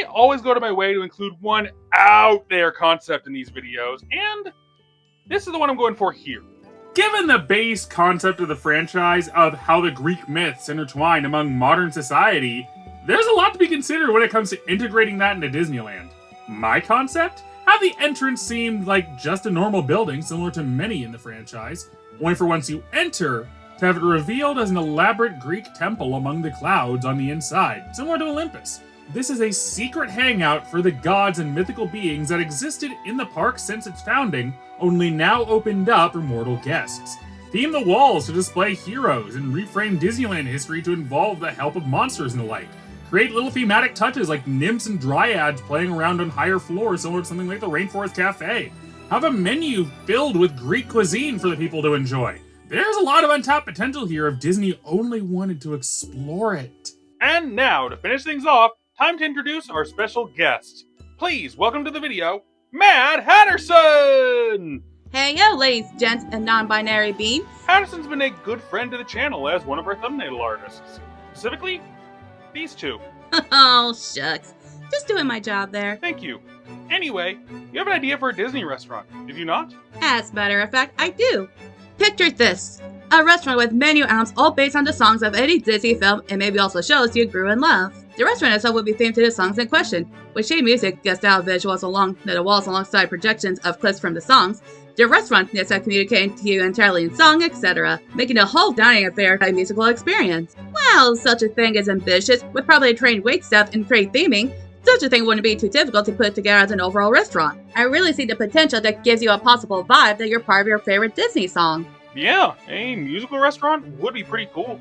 I always go to my way to include one out there concept in these videos, and this is the one I'm going for here. Given the base concept of the franchise of how the Greek myths intertwine among modern society, there's a lot to be considered when it comes to integrating that into Disneyland. My concept? How the entrance seemed like just a normal building similar to many in the franchise, only for once you enter, to have it revealed as an elaborate Greek temple among the clouds on the inside, similar to Olympus. This is a secret hangout for the gods and mythical beings that existed in the park since its founding, only now opened up for mortal guests. Theme the walls to display heroes and reframe Disneyland history to involve the help of monsters and the like. Create little thematic touches like nymphs and dryads playing around on higher floors similar to something like the Rainforest Cafe. Have a menu filled with Greek cuisine for the people to enjoy. There's a lot of untapped potential here if Disney only wanted to explore it. And now, to finish things off, time to introduce our special guest. Please welcome to the video, Mad Hatterson! Hey yo, ladies, gents, and non-binary beings. Hatterson's been a good friend to the channel as one of our thumbnail artists. Specifically, these two. Oh, shucks. Just doing my job there. Thank you. Anyway, you have an idea for a Disney restaurant, did you not? As a matter of fact, I do. Picture this. A restaurant with menu items all based on the songs of any Disney film and maybe also shows you grew in love. The restaurant itself would be themed to the songs in question, with shade music, guest style visuals along the walls alongside projections of clips from the songs. The restaurant needs to communicate to you entirely in song, etc., making the whole dining affair a musical experience. While such a thing is ambitious, with probably trained waitstaff and great theming, such a thing wouldn't be too difficult to put together as an overall restaurant. I really see the potential that gives you a possible vibe that you're part of your favorite Disney song. Yeah, a musical restaurant would be pretty cool.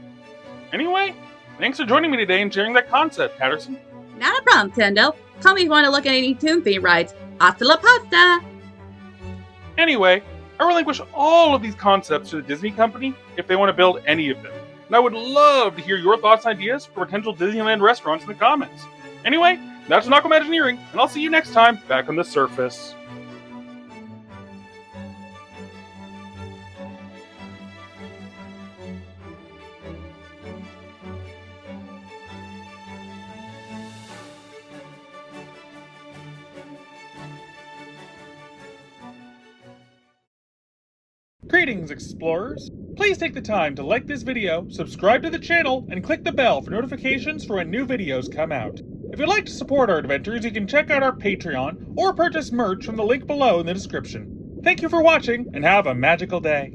Anyway, thanks for joining me today and sharing that concept, Patterson. Not a problem, Tendo. Call me if you want to look at any tune theme rides. Hasta la pasta! Anyway, I relinquish all of these concepts to the Disney company if they want to build any of them. And I would love to hear your thoughts and ideas for potential Disneyland restaurants in the comments. Anyway, that's Aquamagineering, and I'll see you next time back on the surface. Greetings, explorers! Please take the time to like this video, subscribe to the channel, and click the bell for notifications for when new videos come out. If you'd like to support our adventures, you can check out our Patreon or purchase merch from the link below in the description. Thank you for watching, and have a magical day.